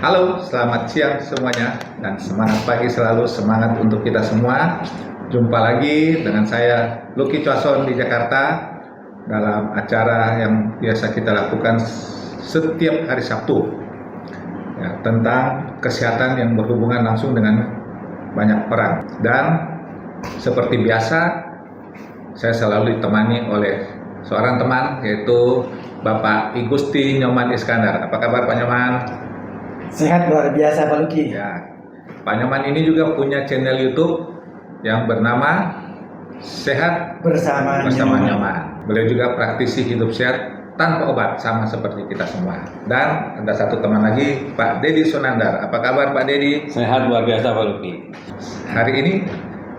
Halo, selamat siang semuanya dan semangat pagi selalu, semangat untuk kita semua. Jumpa lagi dengan saya Lucky Chwason di Jakarta dalam acara yang biasa kita lakukan setiap hari Sabtu ya, tentang kesehatan yang berhubungan langsung dengan banyak peran. Dan seperti biasa saya selalu ditemani oleh seorang teman yaitu Bapak I Gusti Nyoman Iskandar. Apa kabar Pak Nyoman? Sehat luar biasa Pak Lucky. Ya, Pak Nyoman ini juga punya channel YouTube yang bernama Sehat Bersama Nyoman. Beliau juga praktisi hidup sehat tanpa obat, sama seperti kita semua. Dan ada satu teman lagi, Pak Dedi Sunandar. Apa kabar Pak Dedi? Sehat luar biasa Pak Lucky.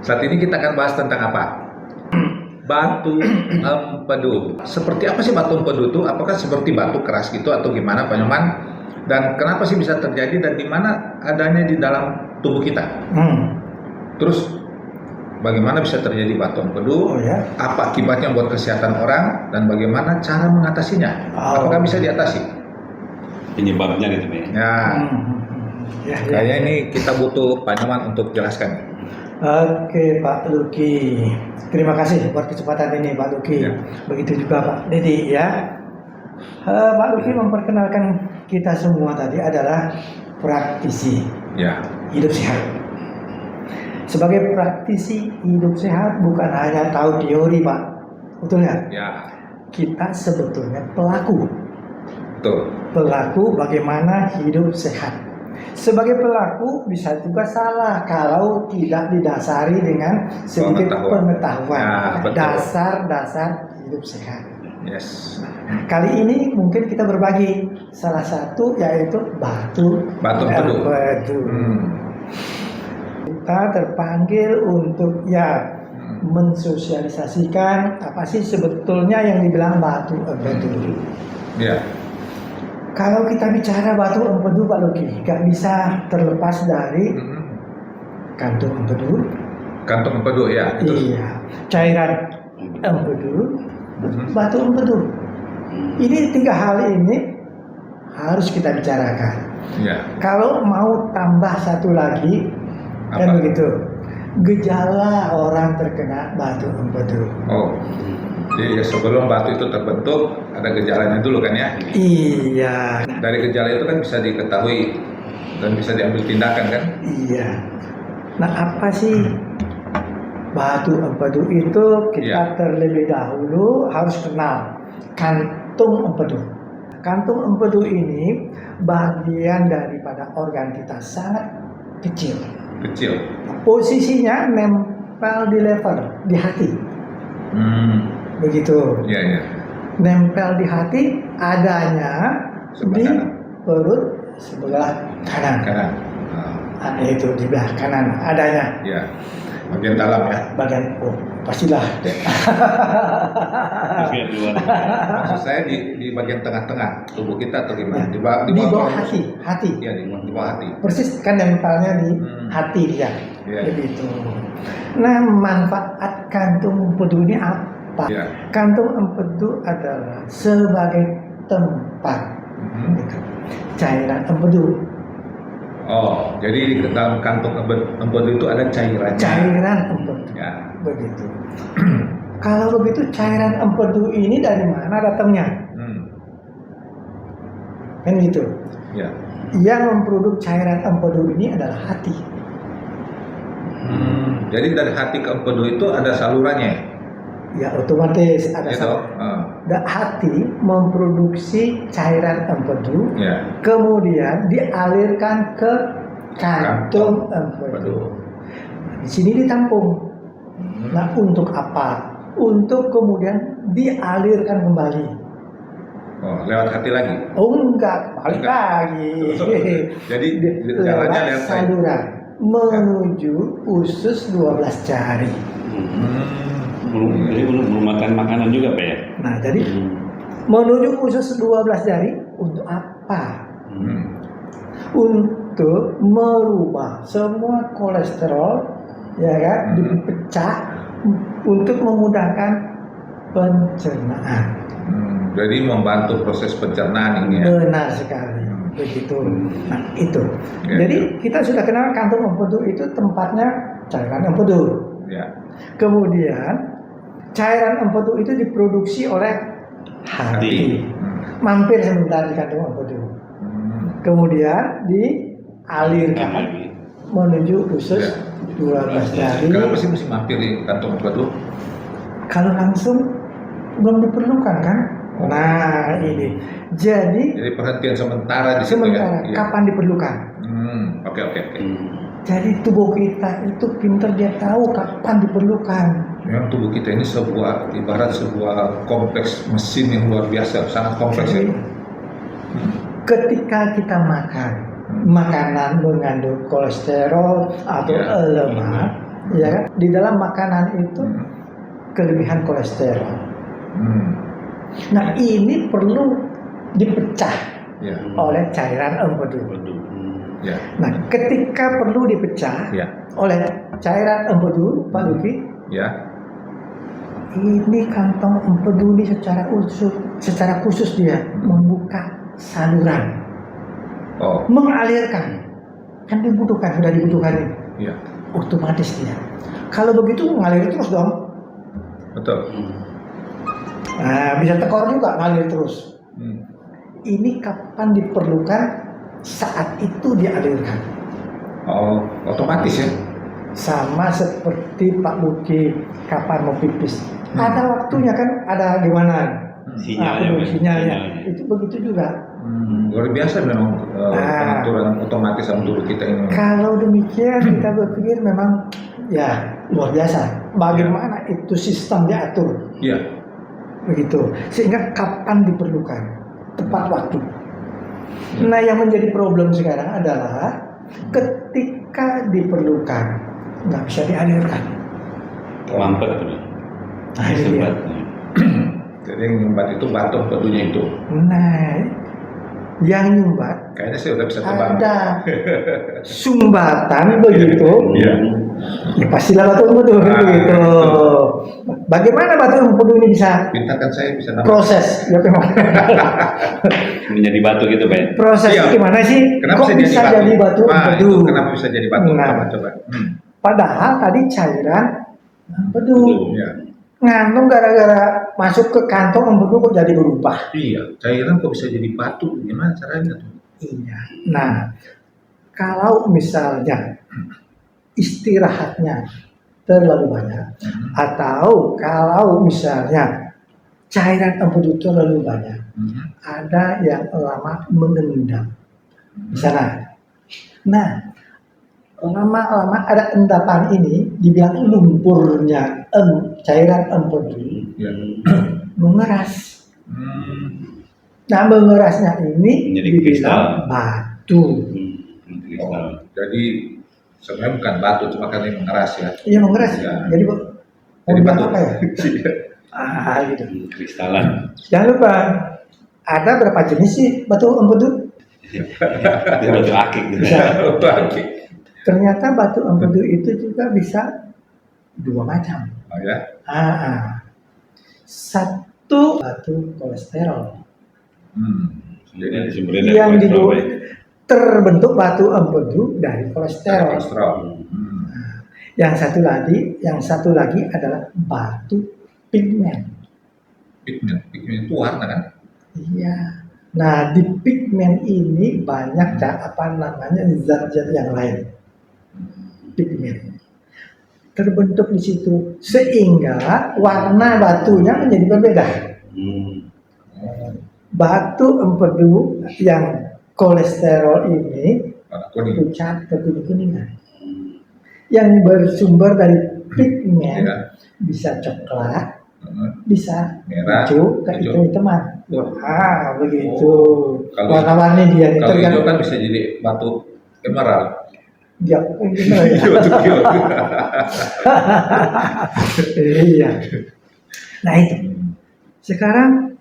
Saat ini kita akan bahas tentang apa? Batu empedu. Seperti apa sih batu empedu itu? Apakah seperti batu keras gitu atau gimana Pak Nyoman? Dan kenapa sih bisa terjadi dan di mana adanya di dalam tubuh kita? Terus bagaimana bisa terjadi batu empedu? Ya? Apa akibatnya buat kesehatan orang dan bagaimana cara mengatasinya? Apakah bisa diatasi? Penyebabnya gitu Pak. Ya, kayaknya ini kita butuh Pak Nyoman untuk jelaskan. Oke Pak Lucky, terima kasih buat kesempatan ini Pak Lucky. Ya. Begitu juga Pak Dedi ya. Pak Lucky memperkenalkan kita semua tadi adalah praktisi hidup sehat. Sebagai praktisi hidup sehat bukan hanya tahu teori Pak, betul nggak? Ya. Kita sebetulnya pelaku. Betul. Pelaku bagaimana hidup sehat. Sebagai pelaku bisa juga salah kalau tidak didasari dengan sedikit pengetahuan. Ya, Dasar-dasar hidup sehat. Yes. Kali ini mungkin kita berbagi salah satu yaitu batu empedu. Kita terpanggil untuk mensosialisasikan apa sih sebetulnya yang dibilang batu empedu. Ya. Kalau kita bicara batu empedu Pak Lucky, gak bisa terlepas dari kantung empedu. Kantung empedu ya. Iya, cairan empedu, batu empedu. Ini tiga hal ini harus kita bicarakan. Ya. Kalau mau tambah satu lagi, kan begitu. Gejala orang terkena batu empedu. Oh. Jadi sebelum batu itu terbentuk ada gejalanya dulu kan ya? Iya. Dari gejala itu kan bisa diketahui dan bisa diambil tindakan kan? Iya. Nah apa sih batu empedu itu? Kita terlebih dahulu harus kenal kantung empedu. Kantung empedu ini bagian daripada organ kita sangat kecil. Kecil. Posisinya nempel di lever, di hati. Begitu. Iya. Nempel di hati adanya di perut sebelah kanan. Ada itu di belah kanan adanya. Iya. Bagian dalam ya. Pastilah. Maksud saya di bagian tengah-tengah tubuh kita atau gimana? Di bawah hati. Iya, di bawah hati. Persis kan nempelnya di hati dia. Begitu. Nah, manfaat kantung empedu ini apa? Kantung empedu adalah sebagai tempat cairan empedu. Oh, jadi di dalam kantung empedu itu ada cairannya. Cairan empedu. Ya. Begitu. Kalau begitu cairan empedu ini dari mana datangnya? Kan gitu. Ya. Yang memproduksi cairan empedu ini adalah hati. Jadi dari hati ke empedu itu ada salurannya. Ya otomatis ada hati memproduksi cairan empedu, kemudian dialirkan ke kantung empedu. Di sini ditampung. Nah untuk apa? Untuk kemudian dialirkan kembali. Oh, lewat hati lagi? Oh enggak, balik lagi. Jadi jalannya lewat saluran menuju usus 12 jari. Jadi belum makan makanan juga Pak ya? Nah jadi menuju usus 12 jari untuk apa? Untuk merubah semua kolesterol ya kan dipecah untuk memudahkan pencernaan. Jadi membantu proses pencernaan ini ya. Benar sekali. begitu. Nah itu. Ya. Jadi kita sudah kenal kantung empedu itu tempatnya cairan empedu. Ya. Kemudian cairan empedu itu diproduksi oleh hati. Mampir sebentar di kantung empedu. Kemudian dialirkan menuju usus 12 jari. Kenapa sih mesti mampir di kantong empedu? Kalau langsung belum diperlukan kan? Nah ini. Jadi Perhentian sementara di situ sementara ya. kapan diperlukan? Oke. Jadi tubuh kita itu pinter, dia tahu kapan diperlukan. Memang tubuh kita ini ibarat sebuah kompleks mesin yang luar biasa, sangat kompleks ya. Jadi, ketika kita makan makanan mengandung kolesterol atau lemak, ya kan? Di dalam makanan itu kelebihan kolesterol. Nah ini perlu dipecah oleh cairan empedu. Ya. Nah ketika perlu dipecah oleh cairan empedu, Pak Luki, ini kantong empedu ini secara khusus dia membuka saluran, mengalirkan, kan sudah dibutuhkan ini, otomatis dia. Kalau begitu ngalir terus dong. Betul. Nah, bisa tekor juga ngalir terus. Ini kapan diperlukan, saat itu dialirkan. Otomatis ya. Sama seperti Pak Luki kapan mau pipis. Ada waktunya kan, ada gimana? Sinyalnya. Itu begitu juga. Luar biasa memang pengaturan otomatis dalam tubuh kita ini. Kalau demikian kita berpikir memang ya luar biasa. Bagaimana itu sistem diatur? Iya. Begitu. Sehingga kapan diperlukan, tepat waktu. Nah yang menjadi problem sekarang adalah ketika diperlukan nggak bisa dialirkan. Mampet tuh. Nah ini dia. Jadi yang nyumbat itu batu empedunya itu. Nah yang nyumbat Kayaknya saya udah bisa tebak. ada sumbatan begitu. Iya. Ya pastilah batu empedu begitu. Bagaimana batu empedu ini bisa Pintar kan saya bisa nampak. proses? Ya Menjadi batu gitu, Pak. Prosesnya gimana sih? Kenapa Kok bisa jadi batu empedu? Kenapa bisa jadi batu? Nah. Coba. Padahal tadi cairan empedu. Iya. Ngandung gara-gara masuk ke kantong empedu kok jadi berubah. Iya, cairan kok bisa jadi batu? Gimana caranya tuh? Iya. Nah, kalau misalnya istirahatnya terlalu banyak, atau kalau misalnya cairan empedu terlalu banyak, ada yang lama mengendap di sana. Nah, lama-lama ada endapan ini dibilang lumpurnya cairan empedu mengeras. Nah mengerasnya ini dibilang batu. Jadi sebenarnya bukan batu, cuma karena ini mengeras ya. Iya mengeras. Ya. Jadi Jadi batu apa ya? Gitu. Kristalan. Jangan lupa ada berapa jenis sih batu empedu? Batu akik gitu. Batu akik. Ternyata batu empedu itu juga bisa dua macam. Oh ya? Satu batu kolesterol. Jadi sumbernya dari Yang kolesterol, Pak. terbentuk batu empedu dari kolesterol. Yang satu lagi adalah batu pigmen. Pigmen itu warna kan? Iya. Nah di pigmen ini banyak zat-zat yang lain. Pigmen terbentuk di situ sehingga warna batunya menjadi berbeda. Batu empedu yang kolesterol ini pucat kekuningan. Yang bersumber dari pigmen bisa coklat, bisa merah, hijau, kehitam-hitaman. Begitu. Warna-warni dia kalau hijau kan bisa jadi batu emerald. Ya, iya. Nah itu. Sekarang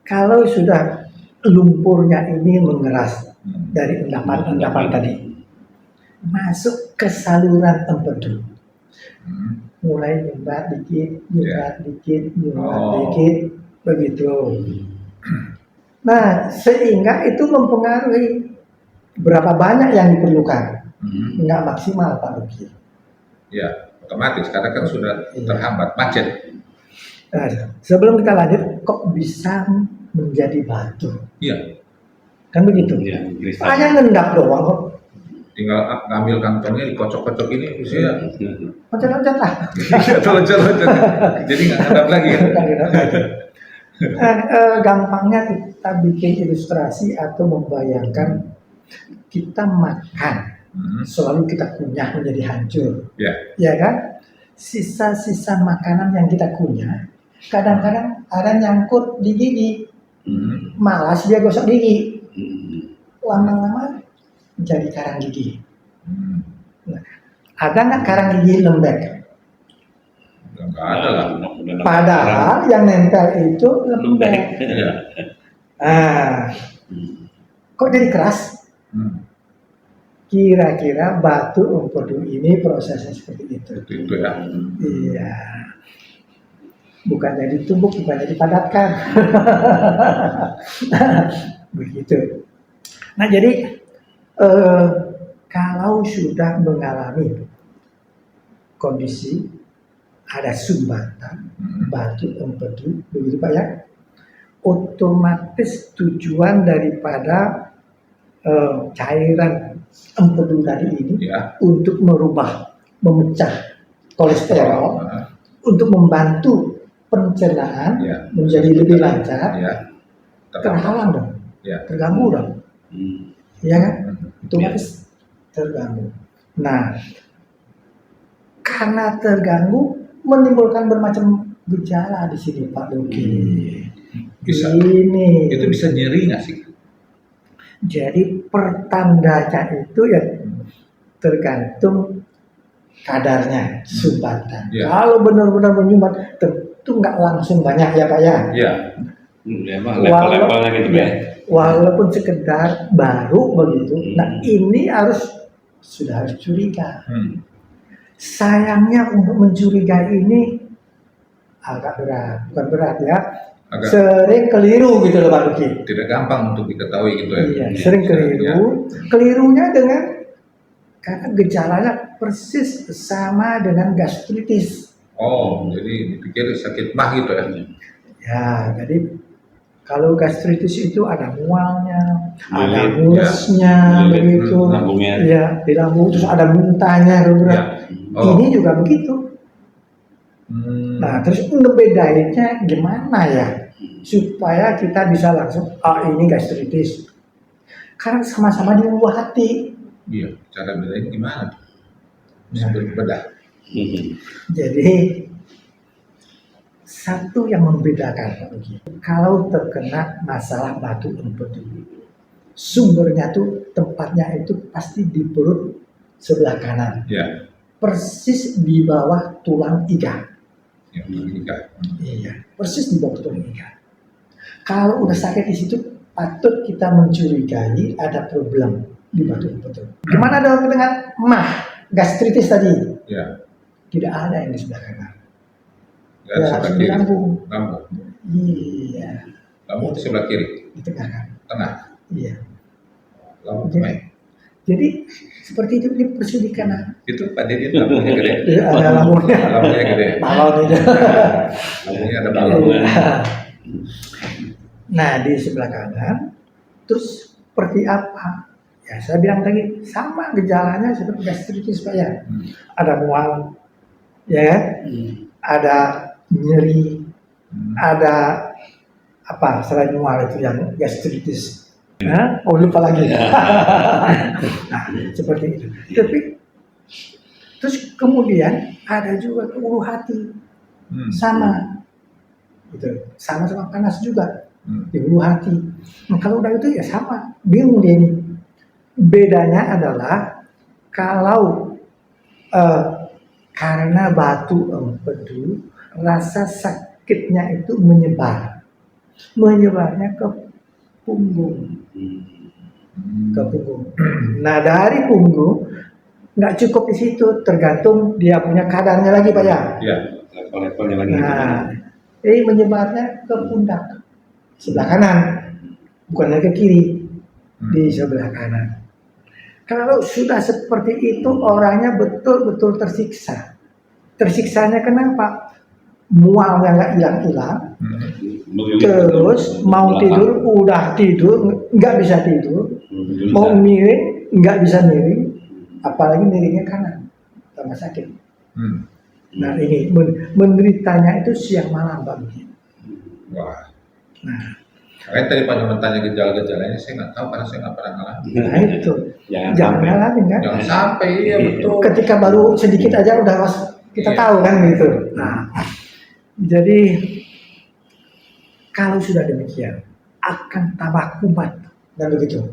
kalau sudah lumpurnya ini mengeras dari endapan tadi, masuk ke saluran empedu, mulai nyumbat dikit, begitu. Nah, sehingga itu mempengaruhi berapa banyak yang diperlukan. Nggak maksimal Pak Luki. Ya, otomatis karena kan sudah terhambat macet. Nah, sebelum kita lanjut, kok bisa menjadi batu? Iya, Kan begitu. Iya, kristal. Hanya ngendap doang kok. tinggal ngambil kantongnya dikocok-kocok ini usia Loncat-loncat lah. loncat-loncat. Jadi nggak ngadap lagi ya. Gampangnya kita bikin ilustrasi atau membayangkan kita makan, selalu kita kunyah menjadi hancur, Ya, ya kan? Sisa-sisa makanan yang kita kunyah, kadang-kadang ada nyangkut di gigi, malas dia gosok gigi, lama-lama jadi karang gigi. Nah, ada nggak karang gigi lembek? nggak ada lah. Padahal yang nempel itu lembek. Ya. Ah, kok jadi keras? Kira-kira batu empedu ini prosesnya seperti itu. Itu ya. Iya. Bukan jadi tumbuk, bukan jadi padatkan. Begitu. Nah, jadi kalau sudah mengalami kondisi ada sumbatan batu empedu, begitu Pak ya, otomatis tujuan daripada cairan empedu tadi ini Ya. untuk merubah, memecah kolesterol, untuk membantu pencernaan Ya. menjadi lebih lancar, Ya. terhalang dong, Ya. terganggu dong, ya kan? Otomatis terganggu. Nah, karena terganggu menimbulkan bermacam gejala di sini Pak Luki. Bisa. Ini. Itu bisa nyeri nggak sih? Jadi pertandanya itu ya tergantung kadarnya sumbatan. Ya. Kalau benar-benar menyumbat, tentu nggak langsung banyak ya Pak ya. Ya. Emang level-levelnya gitu ya, ya. walaupun sekedar baru begitu. Nah ini sudah harus curiga. Sayangnya untuk mencurigai ini agak berat, bukan berat ya. Agak Sering keliru gitu loh Pak Luki. tidak gampang untuk diketahui gitu ya. Iya, sering keliru. Kelirunya karena gejalanya persis sama dengan gastritis. Oh, jadi dipikir sakit mah gitu ya. Ya, jadi kalau gastritis itu ada mualnya, ada Lilit, mulesnya, Lilit, begitu. lambungnya. Ya, di lambung terus ada muntahnya, Ya. Oh. Ini juga begitu. Nah, terus ngebedainnya gimana ya? Supaya kita bisa langsung, ini gastritis. Karena sama-sama di ulu hati. Iya, cara bedain gimana? Bisa berbeda. Jadi satu yang membedakan Pak Luki, kalau terkena masalah batu empedu, sumbernya tuh tempatnya itu pasti di perut sebelah kanan, Ya. persis di bawah tulang iga. Ya, menikah. Iya, persis di bawah tulang iga. Kalau udah sakit di situ, patut kita mencurigai ada problem di batu empedu. Gimana dong dengan gastritis tadi? Ya. Tidak ada yang di sebelah kanan. Ya, Ya, sebelah harus di kiri. lambung. Lambung. Iya, Lambung di sebelah kiri. di tengah kan. Tengah. Iya. Lambung Jadi, tengah. jadi seperti itu ini persidik kanan. Itu Pak Deddy lambungnya gede. Ada lambungnya. Lambungnya gede. Balon itu. Lambungnya ada balon. Nah di sebelah kanan, terus seperti apa? Ya saya bilang tadi sama gejalanya seperti gastritis Pak ya. Ada mual, ya kan? Ada nyeri, ada apa selain mual itu yang gastritis. Hah? Oh lupa lagi. Nah, seperti itu. Tapi terus kemudian ada juga ulu hati sama, gitu. Sama-sama panas juga di ulu hati. Nah, kalau udah itu ya sama, bingung dia ini. Bedanya adalah kalau karena batu empedu, rasa sakitnya itu menyebarnya ke punggung. Ke punggung. Nah dari punggung nggak cukup di situ, tergantung dia punya kadarnya lagi Pak ya. Ya. Level-levelnya lagi. Nah, ini menyebarnya ke pundak sebelah kanan. bukan lagi ke kiri, di sebelah kanan. Kalau sudah seperti itu orangnya betul-betul tersiksa. Tersiksanya kenapa? Mualnya nggak hilang-hilang, terus mau tidur udah tidur nggak bisa tidur, mau miring nggak bisa miring, apalagi miringnya kanan, tambah sakit. Nah ini menderitanya itu siang malam Pak Luki. Wah. Nah, Kalian tadi Pak Nyoman tanya gejala-gejalanya, saya nggak tahu karena saya nggak pernah ngalamin. nah itu Jangan jangan sampai. ngalamin kan. Jangan sampai, iya betul. Ketika baru sedikit aja udah kita Iya. tahu kan gitu. Nah, jadi kalau sudah demikian akan tambah kumat dan begitu.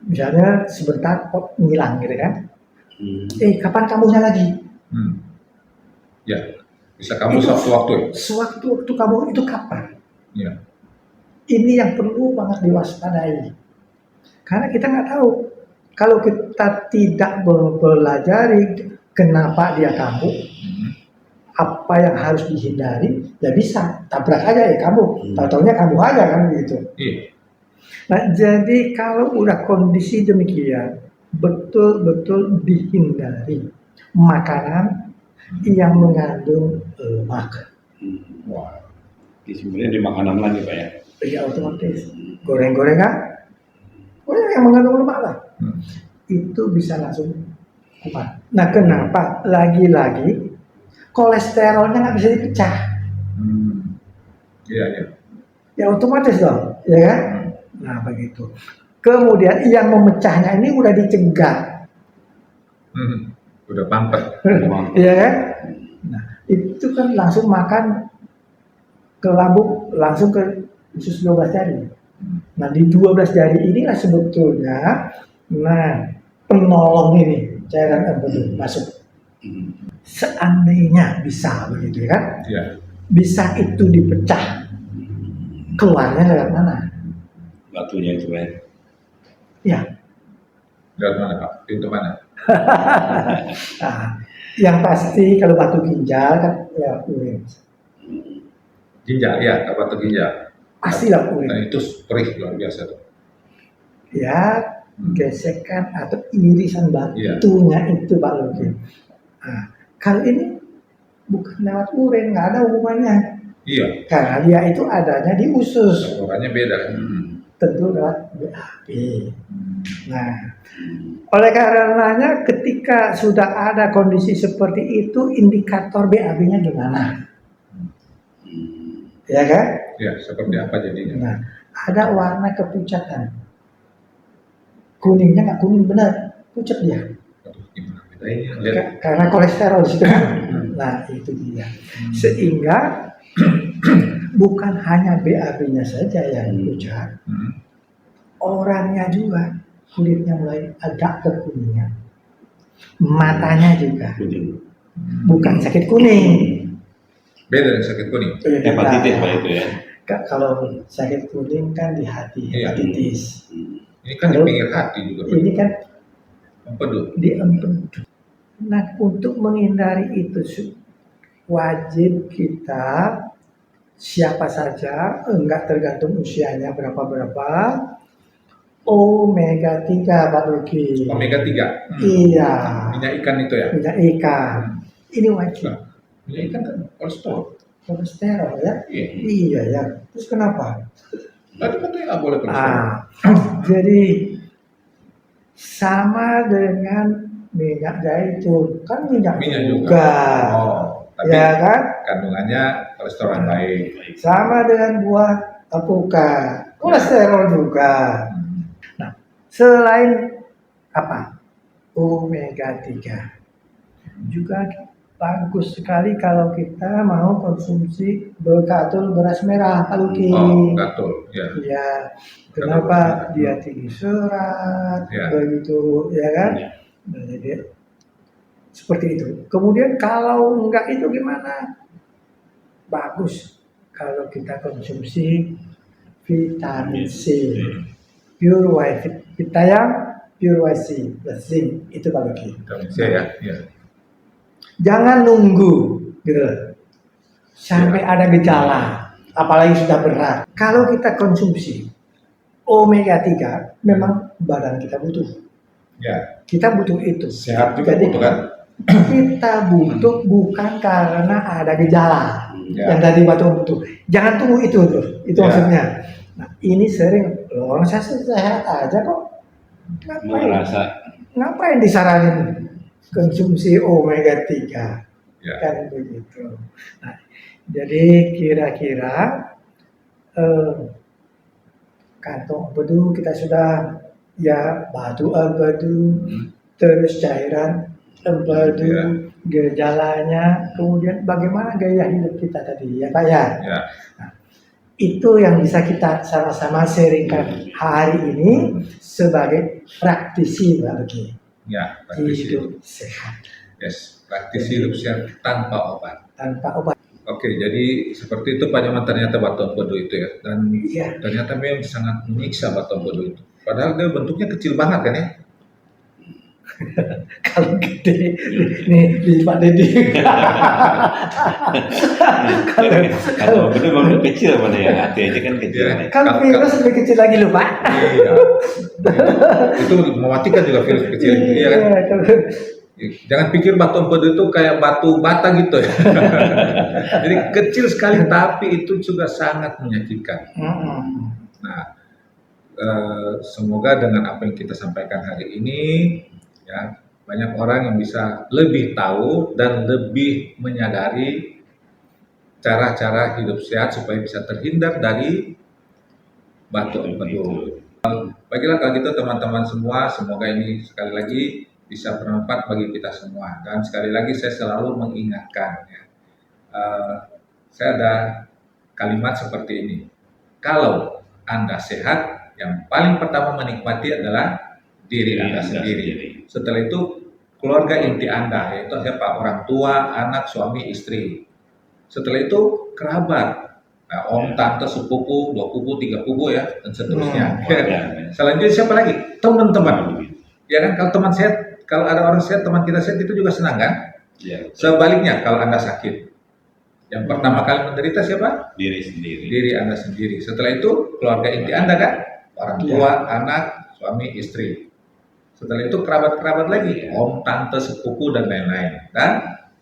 Misalnya sebentar kok ngilang gitu kan. Kapan kambuhnya lagi? Ya, bisa kamu Itu sewaktu-waktu ya? Sewaktu-waktu kamu itu kapan? Iya. Ini yang perlu banget diwaspadai. Karena kita nggak tahu. Kalau kita tidak mempelajari kenapa dia kambuh, apa yang harus dihindari, ya bisa tabrak aja ya kambuh. Tahu-taunya kambuh aja kan begitu. Iya. Nah, jadi kalau udah kondisi demikian, betul-betul dihindari makanan yang mengandung lemak. Wah, ini sebenarnya di makanan lagi Pak ya? Ya otomatis goreng-gorengan, yang mengandung lemak lah, itu bisa langsung kumat. Nah, kenapa? Lagi-lagi kolesterolnya nggak bisa dipecah. Iya, iya. Ya otomatis dong, ya kan? Nah begitu. Kemudian yang memecahnya ini udah dicegat, Udah pampet. ya kan? Nah itu kan langsung makan ke lambung, langsung ke usus 12 jari. Nah di 12 jari inilah sebetulnya, nah penolong ini cairan empedu masuk. Seandainya bisa begitu ya kan? Iya. Bisa itu dipecah, keluarnya lewat mana? Batunya itu ya. Ya. Lewat mana Pak? Pintu mana? Nah, yang pasti kalau batu ginjal kan lewat urin. Ginjal, ya, batu ginjal. Pasti lewat urin. Dan itu perih luar biasa tuh. Ya, gesekan atau irisan batunya itu Pak Luki. Nah, kalau ini bukan lewat urin, nggak ada hubungannya. Iya. Karena dia itu adanya di usus. Salurannya beda. Tentu lewat BAB. Nah, oleh karenanya ketika sudah ada kondisi seperti itu, indikator BAB-nya gimana? Ya kan? Ya, seperti apa jadinya? Nah, ada warna kepucatan. Kuningnya nggak kuning benar, pucat dia. Aduh, gimana bedanya? Lihat. Karena kolesterol di situ kan. Nah, itu dia. Sehingga bukan hanya BAB-nya saja yang pucat, orangnya juga kulitnya mulai agak kekuningan, matanya juga, bukan sakit kuning. Beda dengan sakit kuning. Hepatitis Pak itu ya. Kalau sakit kuning kan di hati, hepatitis. Ini kan di pinggir hati juga. Ini kan empedu. di empedu. Nah, untuk menghindari itu wajib kita, siapa saja, enggak tergantung usianya berapa-berapa, omega 3 Pak Luki. Omega 3. Iya. Minyak ikan itu ya? Minyak ikan. Ini wajib. Nah, minyak ikan kan kolesterol. Kolesterol ya? Iya. Iya ya. Terus kenapa? Tadi katanya nggak boleh kolesterol. Jadi sama dengan minyak zaitun, kan minyak juga. Tapi ya kan? kandungannya kolesterol yang baik. Sama dengan buah alpukat, kolesterol juga. Nah, selain apa? Omega 3 juga bagus sekali kalau kita mau konsumsi bekatul beras merah, Pak Luki. Bekatul, ya. Ya, kenapa dia tinggi serat, begitu, ya kan? Nah, jadi seperti itu. Kemudian kalau enggak itu gimana? Bagus kalau kita konsumsi vitamin C, pure white, kita yang pure white C, zinc itu Pak Luki. Vitamin C ya. Jangan nunggu gitu sampai ada gejala, apalagi sudah berat. Kalau kita konsumsi omega 3 memang badan kita butuh. Ya, Kita butuh itu. sehat juga Jadi butuh kan? kita butuh bukan karena ada gejala Ya. yang tadi Batum butuh. Jangan tunggu itu tuh. Itu Ya. maksudnya. Nah, ini sering loh, orang saya sehat aja kok. Merasa Ngapain disaranin konsumsi omega 3? Ya. Kan begitu. Nah, jadi kira-kira kantong empedu kita sudah ya, batu empedu, terus cairan empedu, Ya. gejalanya, kemudian bagaimana gaya hidup kita tadi ya Pak ya. Ya. Itu yang bisa kita sama-sama sharingkan hari ini sebagai praktisi bagi Ya, praktisi hidup sehat Yes, praktisi hidup sehat tanpa obat. tanpa obat. Oke, jadi seperti itu Pak Nyoman, ternyata batu empedu itu ya. Dan Iya. ternyata memang sangat menyiksa batu empedu itu. Padahal dia bentuknya kecil banget kan ya. Kalau gede nih di Pak Dedi. kalau betul memang kecil pada yang hati aja kan kecil. Iya. nih. Kalau virus lebih kecil lagi loh Pak. Iya. Itu mematikan juga virus kecil itu ya kan. Iya, kalau- Jangan pikir batu empedu itu kayak batu bata gitu ya. Jadi kecil sekali tapi itu juga sangat menyakitkan. Mm-mm. Nah, semoga dengan apa yang kita sampaikan hari ini, ya banyak orang yang bisa lebih tahu dan lebih menyadari cara-cara hidup sehat supaya bisa terhindar dari batu empedu. Baiklah kalau gitu teman-teman semua, semoga ini sekali lagi bisa bermanfaat bagi kita semua. Dan sekali lagi saya selalu mengingatkan, ya, saya ada kalimat seperti ini. Kalau Anda sehat, yang paling pertama menikmati adalah diri Anda sendiri. Setelah itu keluarga inti Anda, yaitu siapa? Orang tua, anak, suami, istri. Setelah itu kerabat, nah, om, tante, sepupu, 2 pupu, 3 pupu ya, dan seterusnya. Selanjutnya siapa lagi? Teman-teman. Ya kan, kalau teman sehat, kalau ada orang sehat, teman kita sehat, itu juga senang kan? Ya, Sebaliknya kalau Anda sakit, yang pertama kali menderita siapa? diri sendiri. Diri Anda sendiri. Setelah itu keluarga inti Anda kan? Orang tua, anak, suami, istri. Setelah itu kerabat-kerabat lagi, om, tante, sepupu, dan lain-lain. Dan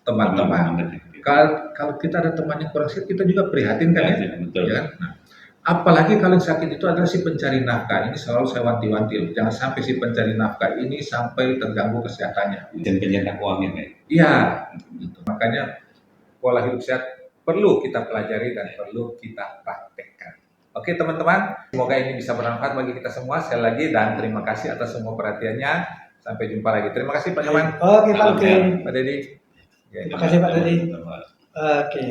teman-teman. Kalau kita ada teman yang kurang sehat, kita juga prihatin kan ya? Betul. Ya kan? Nah, apalagi kalau yang sakit itu adalah si pencari nafkah. Ini selalu saya wanti-wanti loh. Jangan sampai si pencari nafkah ini sampai terganggu kesehatannya. Dan pencetak uangnya nih. Iya, gitu. Makanya pola hidup sehat perlu kita pelajari dan perlu kita praktekkan. Oke teman-teman, semoga ini bisa bermanfaat bagi kita semua. Sekali lagi dan terima kasih atas semua perhatiannya. Sampai jumpa lagi. Terima kasih Pak Nyoman. Oke Pak Luki. Pak Dedi. Terima kasih Pak Dedi. Oke.